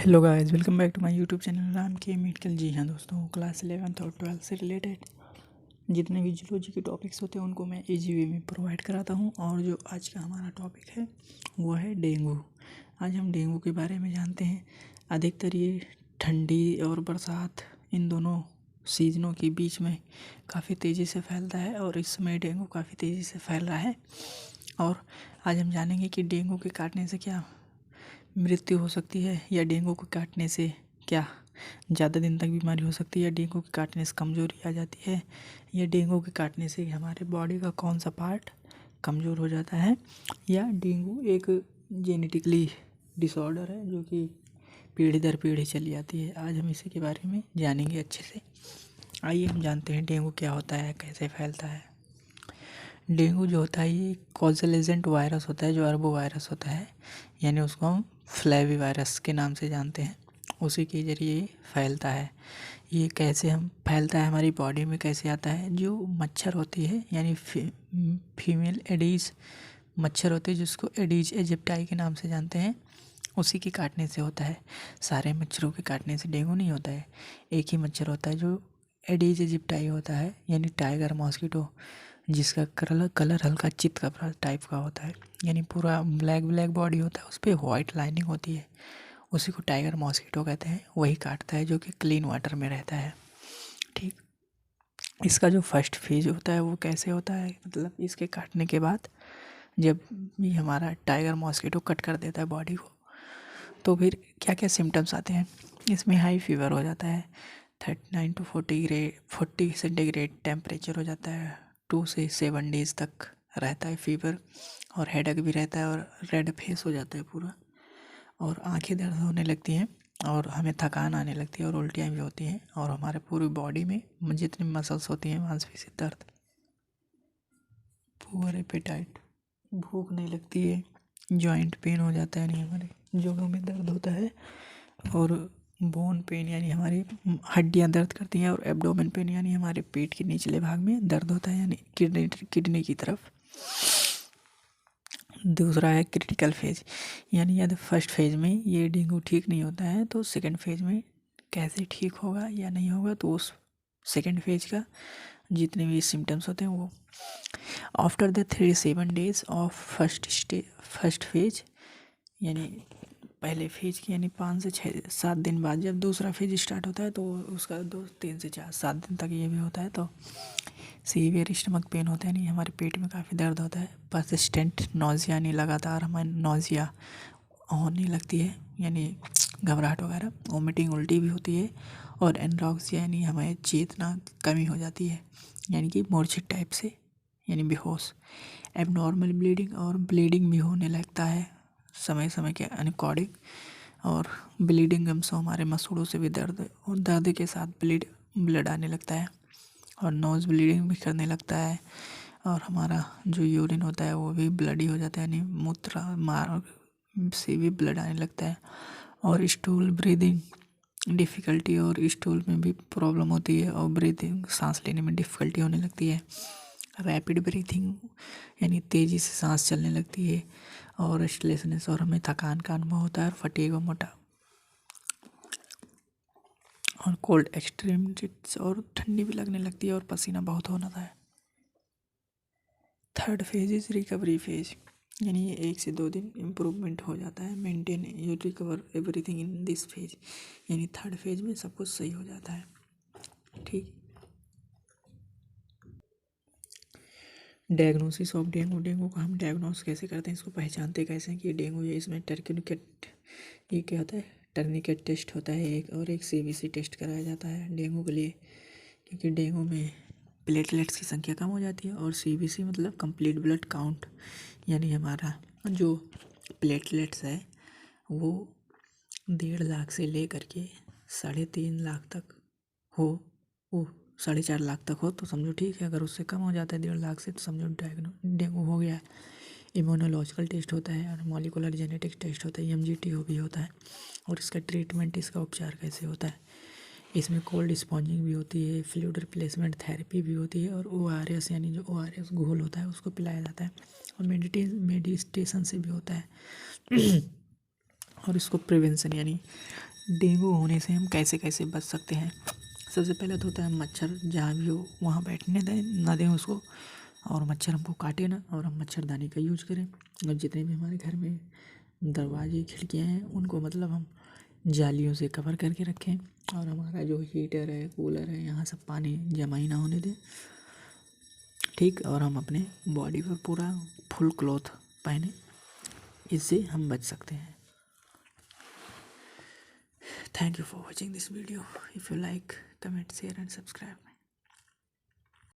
Hello guys, welcome back to my YouTube channel Ram के medical. जी हाँ दोस्तों, क्लास 11th और 12th से रिलेटेड जितने भी जूलॉजी के टॉपिक्स होते हैं उनको मैं इजी वे में प्रोवाइड कराता हूँ। और जो आज का हमारा टॉपिक है वो है डेंगू। आज हम डेंगू के बारे में जानते हैं। अधिकतर ये ठंडी और बरसात इन दोनों सीजनों के बीच में काफ़ी तेज़ी से फैलता है और इस समय डेंगू काफ़ी तेज़ी से फैल रहा है। और आज हम जानेंगे कि डेंगू के काटने से क्या मृत्यु हो सकती है, या डेंगू को काटने से क्या ज़्यादा दिन तक बीमारी हो सकती है, या डेंगू के काटने से कमज़ोरी आ जाती है, या डेंगू के काटने से हमारे बॉडी का कौन सा पार्ट कमज़ोर हो जाता है, या डेंगू एक जेनेटिकली डिसऑर्डर है जो कि पीढ़ी दर पीढ़ी चली आती है। आज हम इसी के बारे में जानेंगे अच्छे से। आइए हम जानते हैं डेंगू क्या होता है, कैसे फैलता है। डेंगू जो होता है ये कॉजल एजेंट वायरस होता है जो अरबो वायरस होता है, यानी उसको हम फ्लैवी वायरस के नाम से जानते हैं। उसी के ज़रिए फैलता है। ये कैसे हम फैलता है, हमारी बॉडी में कैसे आता है। जो मच्छर होती है यानी फीमेल एडीज मच्छर होते हैं जिसको एडीज एजिप्टाई के नाम से जानते हैं, उसी के काटने से होता है। सारे मच्छरों के काटने से डेंगू नहीं होता है। एक ही मच्छर होता है जो एडीज एजिप्टाई होता है, यानी टाइगर मॉस्किटो, जिसका कलर हल्का चित्त टाइप का होता है, यानी पूरा ब्लैक बॉडी होता है, उस पर वाइट लाइनिंग होती है। उसी को टाइगर मॉस्किटो कहते हैं। वही काटता है जो कि क्लीन वाटर में रहता है। ठीक। इसका जो फर्स्ट फेज होता है वो कैसे होता है, मतलब इसके काटने के बाद जब भी हमारा टाइगर मॉस्किटो कट कर देता है बॉडी को, तो फिर क्या क्या सिम्टम्स आते हैं। इसमें हाई फीवर हो जाता है, 39 to 40 सेंटीग्रेड टेम्परेचर हो जाता है। 2 से 7 डेज तक रहता है फीवर, और हेडेक भी रहता है, और रेड फेस हो जाता है पूरा, और आंखें दर्द होने लगती हैं, और हमें थकान आने लगती है, और उल्टियाँ भी होती हैं, और हमारे पूरी बॉडी में जितनी मसल्स होती हैं मांसपेशी दर्द, पुअर एपेटाइट, भूख नहीं लगती है, जॉइंट पेन हो जाता है, यानी हमारे जोड़ों में दर्द होता है, और बोन पेन यानी हमारी हड्डियां दर्द करती हैं, और एब्डोमेन पेन यानी हमारे पेट के निचले भाग में दर्द होता है, यानी किडनी की तरफ। दूसरा है क्रिटिकल फेज, यानी यदि फर्स्ट फेज में ये डेंगू ठीक नहीं होता है तो सेकंड फेज में कैसे ठीक होगा या नहीं होगा, तो उस सेकंड फेज का जितने भी सिम्टम्स होते हैं वो after the 3-7 days of first phase, यानी पहले फेज की यानी 5 से 7 दिन बाद जब दूसरा फेज स्टार्ट होता है तो उसका 3 से 7 दिन तक ये भी होता है, तो सीवियर स्टमक पेन होता है, यानी हमारे पेट में काफ़ी दर्द होता है। परसिस्टेंट नोज़िया, यानी लगातार हमें नोज़िया होने लगती है, यानी घबराहट वगैरह, वोमिटिंग उल्टी भी होती है, और एनॉक्सिया यानी हमें चेतना कमी हो जाती है, यानी कि मूर्छित टाइप से, यानी बेहोश। एबनॉर्मल ब्लीडिंग, और ब्लीडिंग भी होने लगता है समय समय के अकॉर्डिंग, और ब्लीडिंग गम्स हमारे मसूड़ों से भी दर्द, और दर्द के साथ ब्लड आने लगता है, और नोज़ ब्लीडिंग भी करने लगता है, और हमारा जो यूरिन होता है वो भी ब्लडी हो जाता है, यानी मूत्र मार से भी ब्लड आने लगता है, और स्टूल ब्रीदिंग डिफ़िकल्टी, और स्टूल में भी प्रॉब्लम होती है, और ब्रीदिंग सांस लेने में डिफ़िकल्टी होने लगती है। रैपिड ब्रीथिंग यानी तेज़ी से सांस चलने लगती है, और रेस्टलेसनेस, और हमें थकान का अनुभव होता है, और फटीग और मोटा, और कोल्ड एक्सट्रीमिटीज, और ठंडी भी लगने लगती है, और पसीना बहुत होना था। Third phase is recovery phase, यानी ये 1 से 2 दिन इम्प्रूवमेंट हो जाता है। Maintain you recover everything in this phase, यानी थर्ड फेज में सब कुछ सही हो जाता है। ठीक। डायग्नोसिस ऑफ डेंगू, डेंगू को हम डायग्नोस कैसे करते हैं, इसको पहचानते कैसे हैं कि डेंगू है। इसमें टर्निकेट, ये क्या होता है, टर्निकेट टेस्ट होता है एक, और एक सीबीसी टेस्ट कराया जाता है डेंगू के लिए, क्योंकि डेंगू में प्लेटलेट्स की संख्या कम हो जाती है, और सीबीसी मतलब कंप्लीट ब्लड काउंट, यानी हमारा जो प्लेटलेट्स है वो 1.5 लाख से ले करके 3.5 लाख तक हो, वो 4.5 लाख तक हो तो समझो ठीक है। अगर उससे कम हो जाता है 1.5 लाख से तो समझो डेंगू हो गया है। इम्यूनोलॉजिकल टेस्ट होता है, और मॉलिकुलर जेनेटिक्स टेस्ट होता है, EMGTO भी होता है, और इसका ट्रीटमेंट, इसका उपचार कैसे होता है। इसमें कोल्ड स्पॉन्जिंग भी होती है, फ्लूइड रिप्लेसमेंट थेरेपी भी होती है, और ORS यानी जो ORS घोल होता है उसको पिलाया जाता है, और मेडिटेशन से भी होता है। और इसको प्रिवेंशन यानी डेंगू होने से हम कैसे कैसे बच सकते हैं। सबसे पहले तो होता है मच्छर जहाँ भी हो वहाँ बैठने दें ना दें उसको, और मच्छर हमको काटे ना, और हम मच्छरदानी का यूज करें। और जितने भी हमारे घर में दरवाजे खिड़कियाँ हैं उनको मतलब हम जालियों से कवर करके रखें, और हमारा जो हीटर है कूलर है यहाँ सब पानी जमा ही ना होने दें, ठीक। और हम अपने बॉडी पर पूरा फुल क्लॉथ पहने, इससे हम बच सकते हैं। Thank you for watching this video. If you like, comment, share and subscribe.